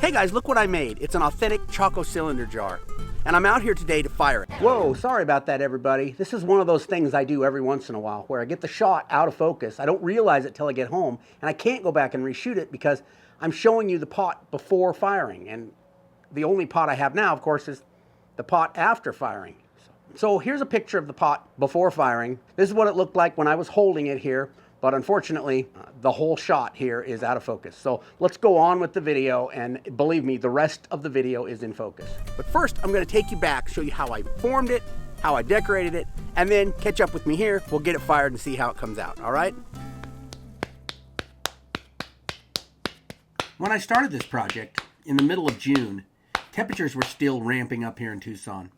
Hey guys, look what I made. It's an authentic Chaco cylinder jar. And I'm out here today to fire it. Whoa, sorry about that everybody. This is one of those things I do every once in a while where I get the shot out of focus. I don't realize it till I get home and I can't go back and reshoot it because I'm showing you the pot before firing. And the only pot I have now, of course, is the pot after firing. So here's a picture of the pot before firing. This is what it looked like when I was holding it here. But unfortunately, the whole shot here is out of focus. So let's go on with the video, and believe me, the rest of the video is in focus. But first, I'm gonna take you back, show you how I formed it, how I decorated it, and then catch up with me here. We'll get it fired and see how it comes out, all right? When I started this project in the middle of June, temperatures were still ramping up here in Tucson.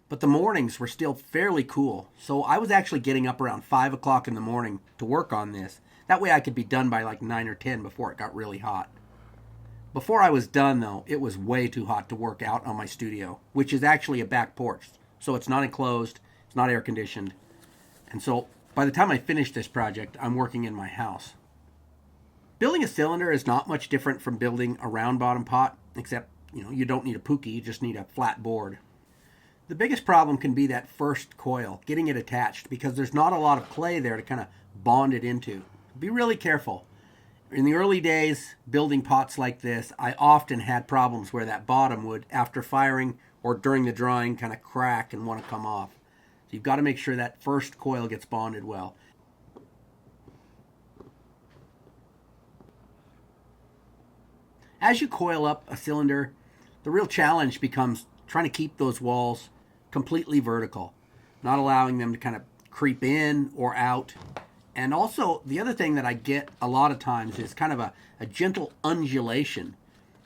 But the mornings were still fairly cool, so I was actually getting up around 5 o'clock in the morning to work on this. That way I could be done by like 9 or 10 before it got really hot. Before I was done though, it was way too hot to work out on my studio, which is actually a back porch. So it's not enclosed, it's not air conditioned. And so by the time I finish this project, I'm working in my house. Building a cylinder is not much different from building a round bottom pot, except you don't need a pookie, you just need a flat board. The biggest problem can be that first coil, getting it attached, because there's not a lot of clay there to kind of bond it into. Be really careful. In the early days, building pots like this, I often had problems where that bottom would, after firing or during the drying, kind of crack and want to come off. So you've got to make sure that first coil gets bonded well. As you coil up a cylinder, the real challenge becomes trying to keep those walls completely vertical, not allowing them to kind of creep in or out. And also, the other thing that I get a lot of times is kind of a gentle undulation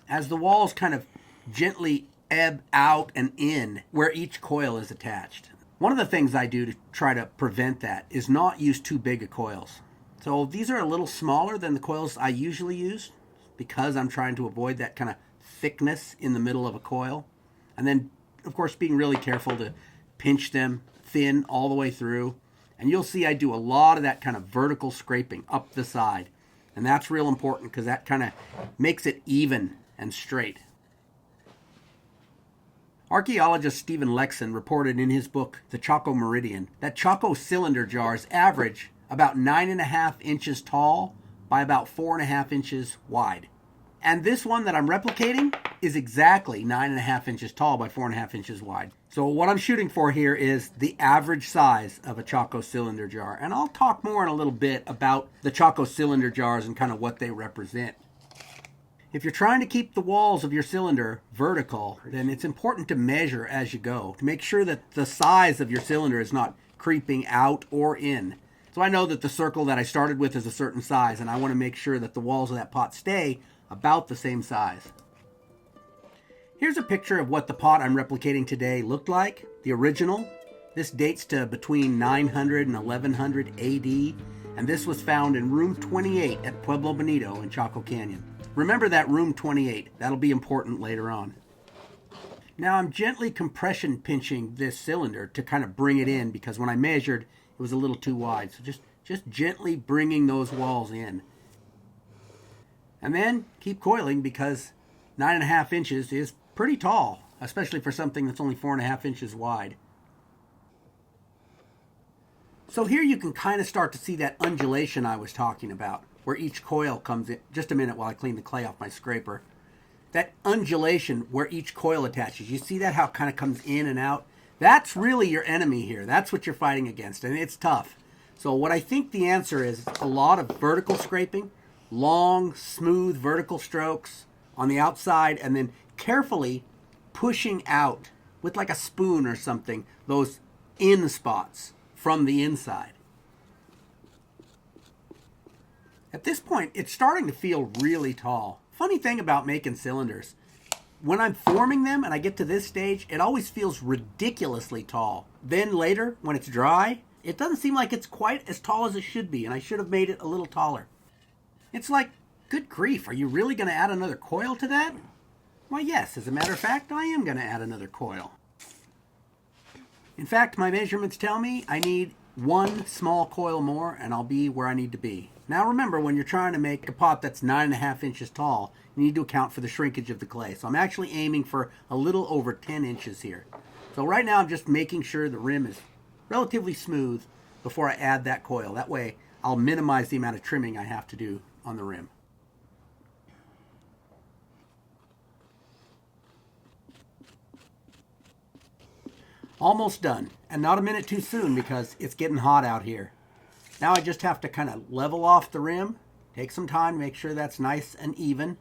as the walls kind of gently ebb out and in where each coil is attached. One of the things I do to try to prevent that is not use too big of coils. So these are a little smaller than the coils I usually use because I'm trying to avoid that kind of thickness in the middle of a coil. And then, of course, being really careful to pinch them thin all the way through. And you'll see I do a lot of that kind of vertical scraping up the side. And that's real important because that kind of makes it even and straight. Archaeologist Stephen Lexon reported in his book, The Chaco Meridian, that Chaco cylinder jars average about 9.5 inches tall by about 4.5 inches wide. And this one that I'm replicating is exactly 9.5 inches tall by 4.5 inches wide. So what I'm shooting for here is the average size of a Chaco cylinder jar. And I'll talk more in a little bit about the Chaco cylinder jars and kind of what they represent. If you're trying to keep the walls of your cylinder vertical, then it's important to measure as you go to make sure that the size of your cylinder is not creeping out or in. So I know that the circle that I started with is a certain size, and I want to make sure that the walls of that pot stay about the same size. Here's a picture of what the pot I'm replicating today looked like, the original. This dates to between 900 and 1100 AD, and this was found in room 28 at Pueblo Bonito in Chaco Canyon. Remember that room 28, that'll be important later on. Now I'm gently compression pinching this cylinder to kind of bring it in because when I measured, it was a little too wide. So just gently bringing those walls in. And then keep coiling because 9.5 inches is pretty tall, especially for something that's only 4.5 inches wide. So here you can kind of start to see that undulation I was talking about, where each coil comes in. Just a minute while I clean the clay off my scraper. That undulation where each coil attaches. You see that how it kind of comes in and out? That's really your enemy here. That's what you're fighting against, and it's tough. So what I think the answer is a lot of vertical scraping, long, smooth vertical strokes on the outside, and then carefully pushing out with like a spoon or something, those in spots from the inside. At this point, it's starting to feel really tall. Funny thing about making cylinders, when I'm forming them and I get to this stage, it always feels ridiculously tall. Then later, when it's dry, it doesn't seem like it's quite as tall as it should be, and I should have made it a little taller. It's like, good grief, are you really going to add another coil to that? Why, yes, as a matter of fact, I am going to add another coil. In fact, my measurements tell me I need one small coil more and I'll be where I need to be. Now remember, when you're trying to make a pot that's 9.5 inches tall, You need to account for the shrinkage of the clay. So I'm actually aiming for a little over 10 inches here. So right now I'm just making sure the rim is relatively smooth before I add that coil. That way I'll minimize the amount of trimming I have to do on the rim. Almost done, and not a minute too soon because it's getting hot out here. Now I just have to kind of level off the rim, take some time to make sure that's nice and even.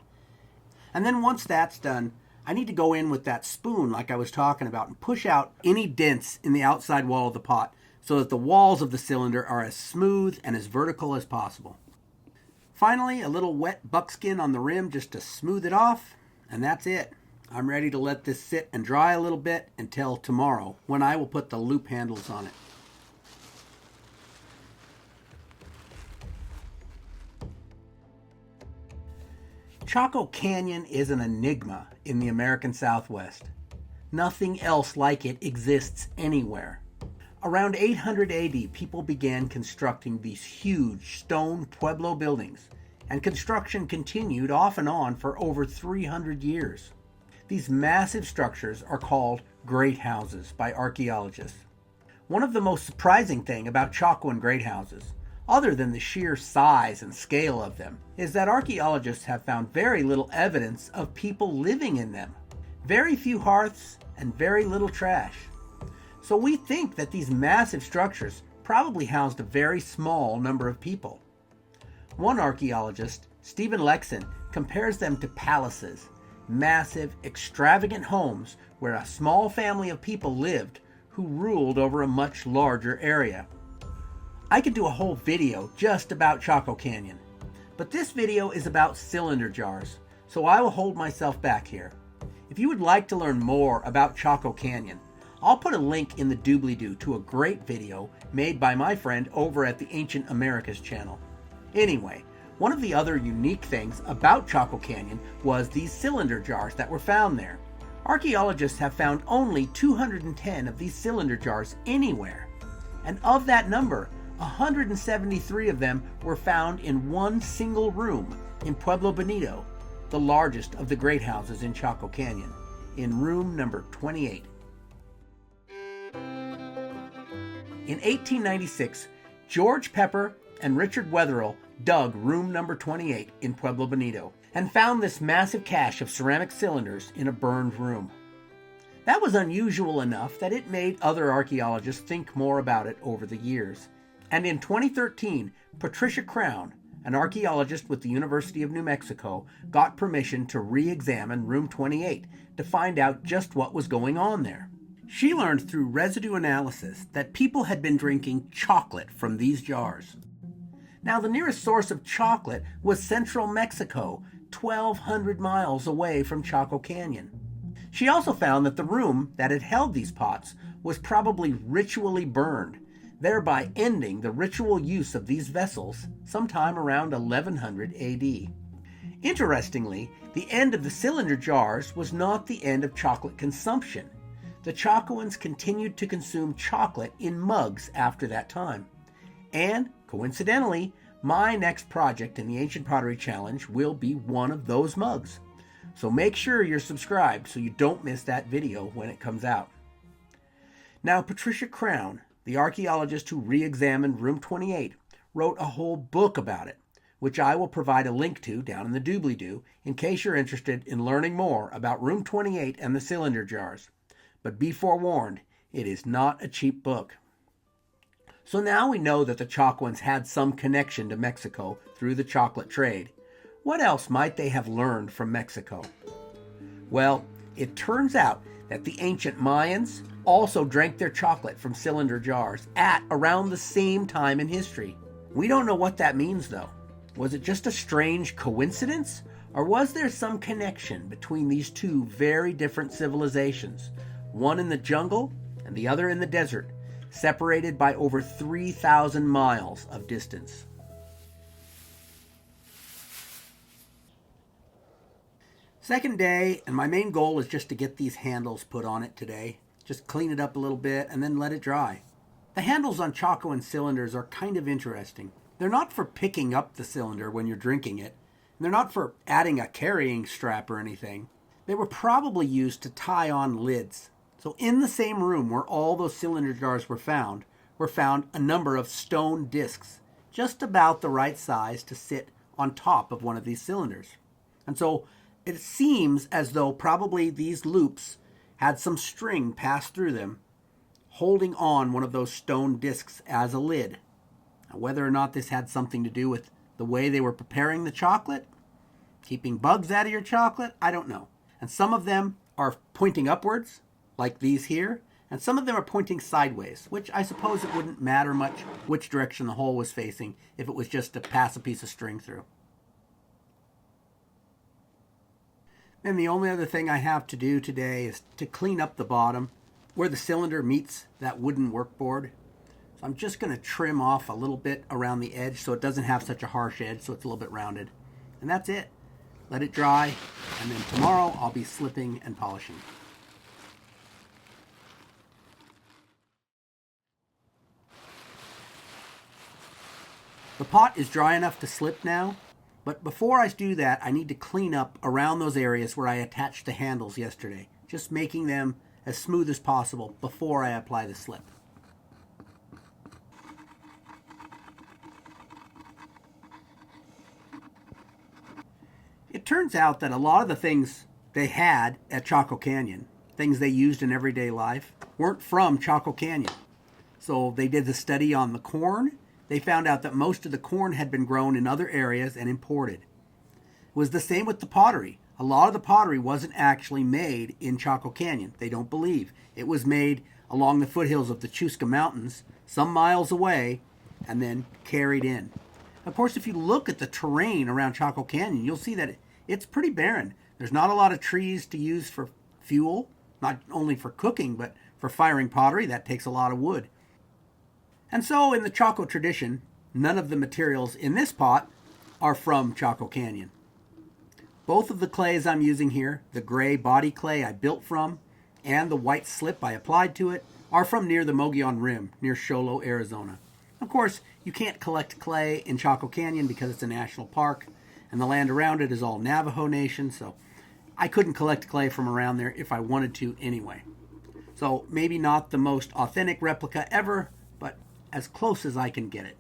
And then once that's done, I need to go in with that spoon like I was talking about and push out any dents in the outside wall of the pot so that the walls of the cylinder are as smooth and as vertical as possible. Finally, a little wet buckskin on the rim just to smooth it off, and that's it. I'm ready to let this sit and dry a little bit until tomorrow, when I will put the loop handles on it. Chaco Canyon is an enigma in the American Southwest. Nothing else like it exists anywhere. Around 800 AD, people began constructing these huge stone pueblo buildings, and construction continued off and on for over 300 years. These massive structures are called great houses by archaeologists. One of the most surprising things about Chacoan great houses, other than the sheer size and scale of them, is that archaeologists have found very little evidence of people living in them. Very few hearths and very little trash. So we think that these massive structures probably housed a very small number of people. One archaeologist, Stephen Lexon, compares them to palaces, massive, extravagant homes where a small family of people lived who ruled over a much larger area. I could do a whole video just about Chaco Canyon, but this video is about cylinder jars, so I will hold myself back here. If you would like to learn more about Chaco Canyon, I'll put a link in the doobly-doo to a great video made by my friend over at the Ancient Americas channel. Anyway, one of the other unique things about Chaco Canyon was these cylinder jars that were found there. Archaeologists have found only 210 of these cylinder jars anywhere, and of that number, 173 of them were found in one single room in Pueblo Bonito, the largest of the great houses in Chaco Canyon, in room number 28. In 1896, George Pepper and Richard Wetherill dug room number 28 in Pueblo Bonito and found this massive cache of ceramic cylinders in a burned room. That was unusual enough that it made other archaeologists think more about it over the years. And in 2013, Patricia Crown, an archaeologist with the University of New Mexico, got permission to re-examine room 28 to find out just what was going on there. She learned through residue analysis that people had been drinking chocolate from these jars. Now, the nearest source of chocolate was central Mexico, 1,200 miles away from Chaco Canyon. She also found that the room that had held these pots was probably ritually burned, thereby ending the ritual use of these vessels sometime around 1100 AD. Interestingly, the end of the cylinder jars was not the end of chocolate consumption. The Chacoans continued to consume chocolate in mugs after that time. And, coincidentally, my next project in the Ancient Pottery Challenge will be one of those mugs. So make sure you're subscribed so you don't miss that video when it comes out. Now, Patricia Crown, the archaeologist who re-examined room 28, wrote a whole book about it, which I will provide a link to down in the doobly-doo in case you're interested in learning more about room 28 and the cylinder jars. But be forewarned, it is not a cheap book. So now we know that the Chacoans had some connection to Mexico through the chocolate trade. What else might they have learned from Mexico? Well, it turns out that the ancient Mayans also drank their chocolate from cylinder jars at around the same time in history. We don't know what that means, though. Was it just a strange coincidence? Or was there some connection between these two very different civilizations, one in the jungle and the other in the desert, separated by over 3,000 miles of distance? Second day, and my main goal is just to get these handles put on it today. Just clean it up a little bit and then let it dry. The handles on Chacoan cylinders are kind of interesting. They're not for picking up the cylinder when you're drinking it. They're not for adding a carrying strap or anything. They were probably used to tie on lids. So in the same room where all those cylinder jars were found a number of stone discs, just about the right size to sit on top of one of these cylinders. And so it seems as though probably these loops had some string passed through them, holding on one of those stone discs as a lid. Now, whether or not this had something to do with the way they were preparing the chocolate, keeping bugs out of your chocolate, I don't know. And some of them are pointing upwards, like these here, and some of them are pointing sideways, which I suppose it wouldn't matter much which direction the hole was facing if it was just to pass a piece of string through. And the only other thing I have to do today is to clean up the bottom where the cylinder meets that wooden workboard. So I'm just going to trim off a little bit around the edge so it doesn't have such a harsh edge, so it's a little bit rounded. And that's it. Let it dry, and then tomorrow I'll be slipping and polishing. The pot is dry enough to slip now, but before I do that, I need to clean up around those areas where I attached the handles yesterday, just making them as smooth as possible before I apply the slip. It turns out that a lot of the things they had at Chaco Canyon, things they used in everyday life, weren't from Chaco Canyon. So they did the study on the corn. They found out that most of the corn had been grown in other areas and imported. It was the same with the pottery. A lot of the pottery wasn't actually made in Chaco Canyon. They don't believe. It was made along the foothills of the Tucson Mountains, some miles away, and then carried in. Of course, if you look at the terrain around Chaco Canyon, you'll see that it's pretty barren. There's not a lot of trees to use for fuel, not only for cooking, but for firing pottery. That takes a lot of wood. And so in the Chaco tradition, none of the materials in this pot are from Chaco Canyon. Both of the clays I'm using here, the gray body clay I built from, and the white slip I applied to it, are from near the Mogollon Rim, near Sholo, Arizona. Of course, you can't collect clay in Chaco Canyon because it's a national park, and the land around it is all Navajo Nation, so I couldn't collect clay from around there if I wanted to anyway. So maybe not the most authentic replica ever, but as close as I can get it.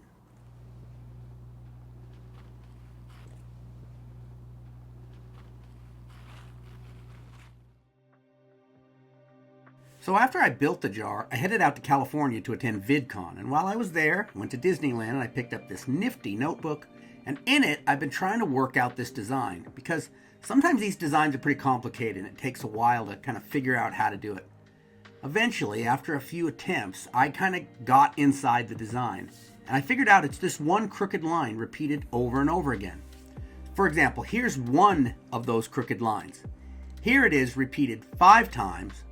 So after I built the jar, I headed out to California to attend VidCon, and while I was there, I went to Disneyland and I picked up this nifty notebook, and in it I've been trying to work out this design, because sometimes these designs are pretty complicated and it takes a while to kind of figure out how to do it. Eventually, after a few attempts, I kind of got inside the design, and I figured out it's this one crooked line repeated over and over again. For example, here's one of those crooked lines. Here it is repeated 5 times,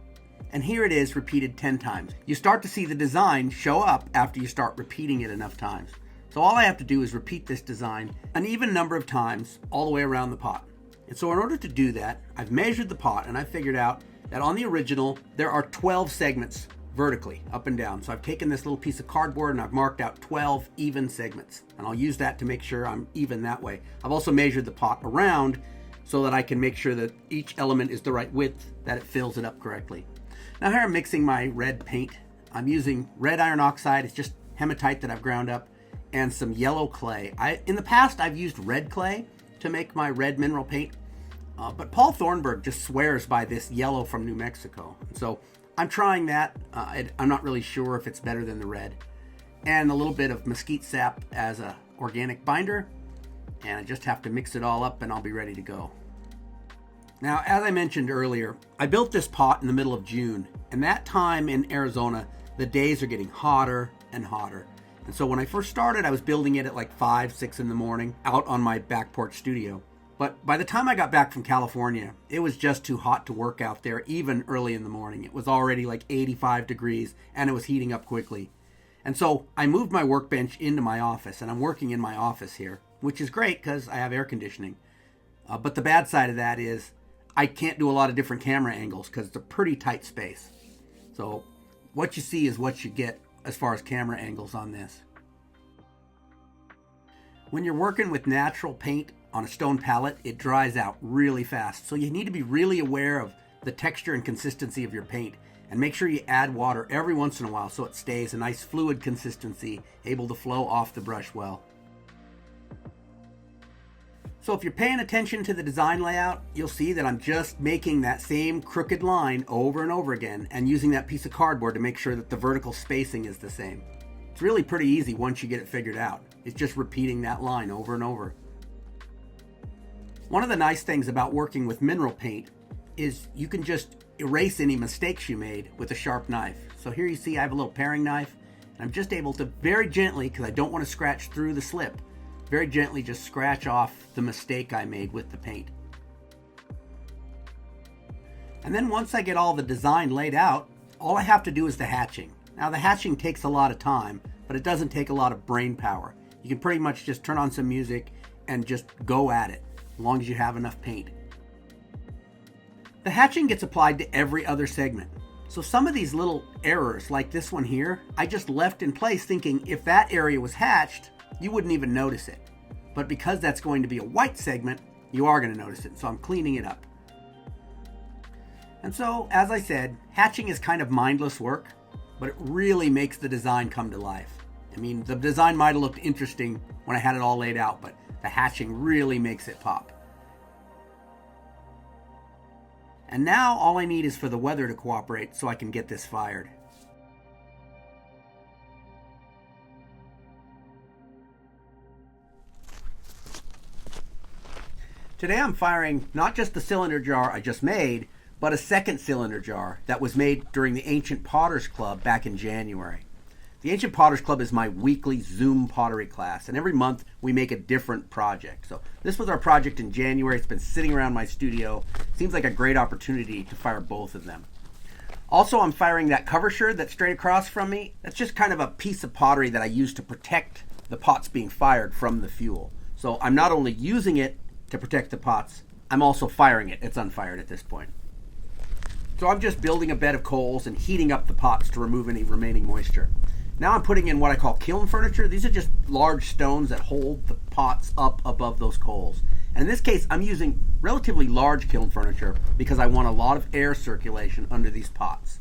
and here it is repeated 10 times. You start to see the design show up after you start repeating it enough times. So all I have to do is repeat this design an even number of times all the way around the pot. And so in order to do that, I've measured the pot and I figured out that on the original, there are 12 segments vertically, up and down. So I've taken this little piece of cardboard and I've marked out 12 even segments. And I'll use that to make sure I'm even that way. I've also measured the pot around so that I can make sure that each element is the right width, that it fills it up correctly. Now here I'm mixing my red paint. I'm using red iron oxide, it's just hematite that I've ground up, and some yellow clay. In the past, I've used red clay to make my red mineral paint, but Paul Thornburg just swears by this yellow from New Mexico. So I'm trying that. I'm not really sure if it's better than the red. And a little bit of mesquite sap as a organic binder, and I just have to mix it all up and I'll be ready to go. Now, as I mentioned earlier, I built this pot in the middle of June, and that time in Arizona, the days are getting hotter and hotter. And so when I first started, I was building it at like 5, 6 in the morning out on my back porch studio. But by the time I got back from California, it was just too hot to work out there, even early in the morning. It was already like 85 degrees, and it was heating up quickly. And so I moved my workbench into my office, and I'm working in my office here, which is great because I have air conditioning. But the bad side of that is I can't do a lot of different camera angles because it's a pretty tight space. So what you see is what you get as far as camera angles on this. When you're working with natural paint on a stone pallet, it dries out really fast. So you need to be really aware of the texture and consistency of your paint, and make sure you add water every once in a while so it stays a nice fluid consistency, able to flow off the brush well. So if you're paying attention to the design layout, you'll see that I'm just making that same crooked line over and over again and using that piece of cardboard to make sure that the vertical spacing is the same. It's really pretty easy once you get it figured out. It's just repeating that line over and over. One of the nice things about working with mineral paint is you can just erase any mistakes you made with a sharp knife. So here you see I have a little paring knife, and I'm just able to very gently, because I don't want to scratch through the slip, very gently just scratch off the mistake I made with the paint. And then once I get all the design laid out, all I have to do is the hatching. Now the hatching takes a lot of time, but it doesn't take a lot of brain power. You can pretty much just turn on some music and just go at it, as long as you have enough paint. The hatching gets applied to every other segment. So some of these little errors, like this one here, I just left in place thinking if that area was hatched, you wouldn't even notice it. But because that's going to be a white segment, you are going to notice it. So I'm cleaning it up. And so, as I said, hatching is kind of mindless work, but it really makes the design come to life. I mean, the design might have looked interesting when I had it all laid out, but the hatching really makes it pop. And now all I need is for the weather to cooperate so I can get this fired. Today I'm firing not just the cylinder jar I just made, but a second cylinder jar that was made during the Ancient Potters Club back in January. The Ancient Potters Club is my weekly Zoom pottery class, and every month we make a different project. So this was our project in January. It's been sitting around my studio. Seems like a great opportunity to fire both of them. Also, I'm firing that cover sherd that's straight across from me. That's just kind of a piece of pottery that I use to protect the pots being fired from the fuel. So I'm not only using it to protect the pots, I'm also firing it. It's unfired at this point. So I'm just building a bed of coals and heating up the pots to remove any remaining moisture. Now I'm putting in what I call kiln furniture. These are just large stones that hold the pots up above those coals. And in this case, I'm using relatively large kiln furniture because I want a lot of air circulation under these pots.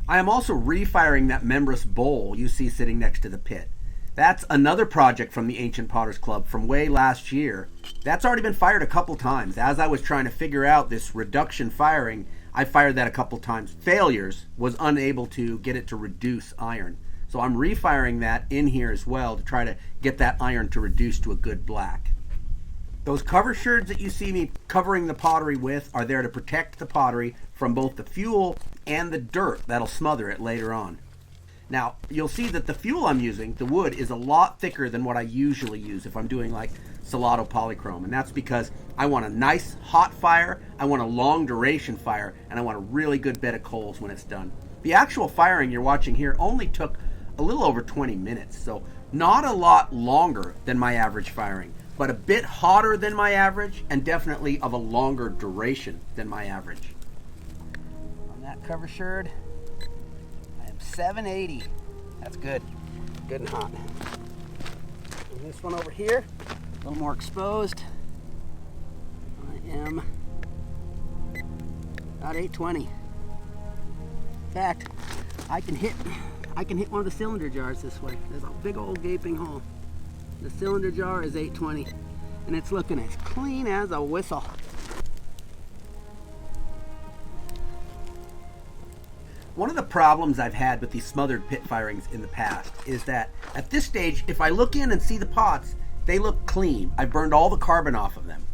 I am also refiring that membranous bowl you see sitting next to the pit. That's another project from the Ancient Potters Club from way last year. That's already been fired a couple times. As I was trying to figure out this reduction firing, I fired that a couple times. Failures, was unable to get it to reduce iron. So I'm refiring that in here as well to try to get that iron to reduce to a good black. Those cover sherds that you see me covering the pottery with are there to protect the pottery from both the fuel and the dirt that'll smother it later on. Now, you'll see that the fuel I'm using, the wood, is a lot thicker than what I usually use if I'm doing like Salado polychrome. And that's because I want a nice hot fire, I want a long duration fire, and I want a really good bed of coals when it's done. The actual firing you're watching here only took a little over 20 minutes, so not a lot longer than my average firing, but a bit hotter than my average and definitely of a longer duration than my average. On that cover sherd, 780. That's good. Good and hot. And this one over here, a little more exposed. I am about 820. In fact, I can hit one of the cylinder jars this way. There's a big old gaping hole. The cylinder jar is 820, and it's looking as clean as a whistle. One of the problems I've had with these smothered pit firings in the past is that at this stage, if I look in and see the pots, they look clean. I've burned all the carbon off of them.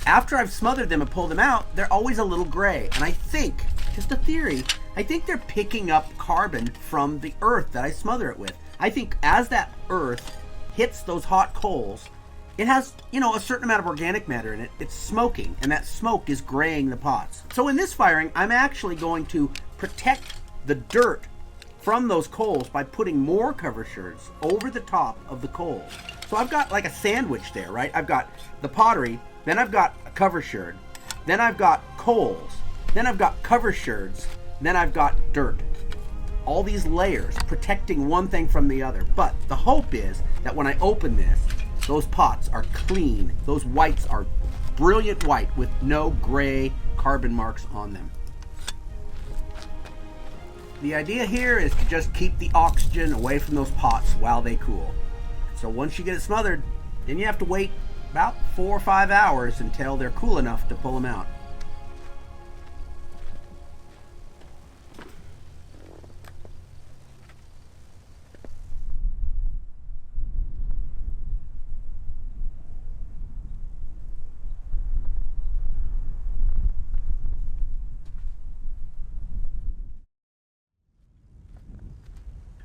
After I've smothered them and pulled them out, they're always a little gray. And I think, just a theory, I think they're picking up carbon from the earth that I smother it with. I think as that earth hits those hot coals, it has, a certain amount of organic matter in it. It's smoking, and that smoke is graying the pots. So in this firing, I'm actually going to protect the dirt from those coals by putting more cover sherds over the top of the coals. So I've got like a sandwich there, right? I've got the pottery, then I've got a cover sherd, then I've got coals, then I've got cover sherds, then I've got dirt. All these layers protecting one thing from the other. But the hope is that when I open this, those pots are clean. Those whites are brilliant white with no gray carbon marks on them. The idea here is to just keep the oxygen away from those pots while they cool. So once you get it smothered, then you have to wait about 4 or 5 hours until they're cool enough to pull them out.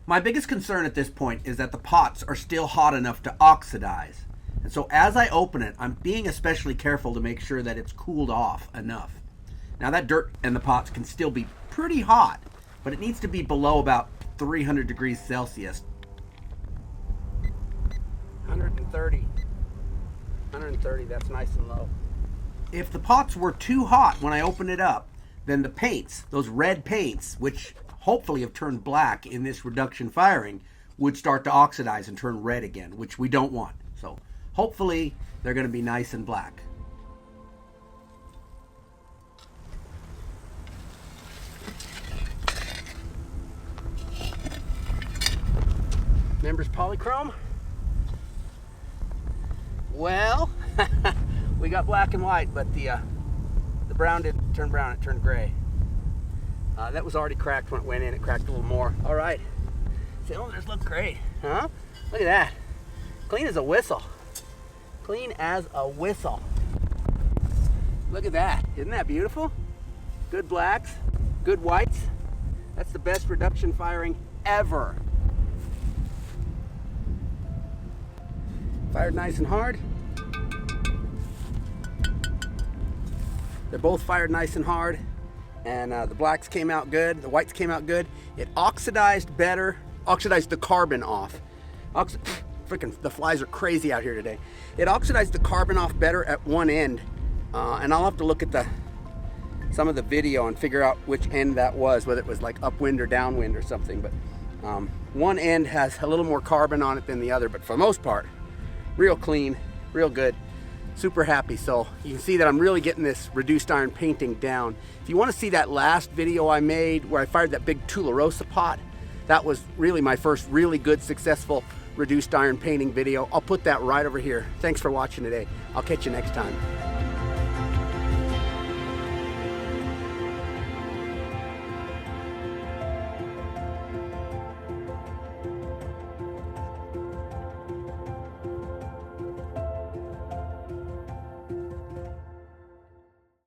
My biggest concern at this point is that the pots are still hot enough to oxidize. And so as I open it, I'm being especially careful to make sure that it's cooled off enough. Now that dirt in the pots can still be pretty hot, but it needs to be below about 300 degrees Celsius. 130, that's nice and low. If the pots were too hot when I open it up, then the paints, those red paints, which hopefully have turned black in this reduction firing, would start to oxidize and turn red again, which we don't want. So hopefully they're going to be nice and black. Members polychrome? Well, we got black and white, but the brown didn't turn brown, it turned gray. That was already cracked when it went in. It cracked a little more. All right. Cylinders look great, huh? Look at that. Clean as a whistle. Clean as a whistle. Look at that. Isn't that beautiful? Good blacks, good whites. That's the best reduction firing ever. Fired nice and hard. They're both fired nice and hard. And the blacks came out good, the whites came out good. It oxidized better, oxidized the carbon off. Freaking, the flies are crazy out here today. It oxidized the carbon off better at one end. And I'll have to look at some of the video and figure out which end that was, whether it was like upwind or downwind or something. But one end has a little more carbon on it than the other, but for the most part, real clean, real good. Super happy. So you can see that I'm really getting this reduced iron painting down. If you want to see that last video I made where I fired that big Tularosa pot, that was really my first really good successful reduced iron painting video. I'll put that right over here. Thanks for watching today. I'll catch you next time.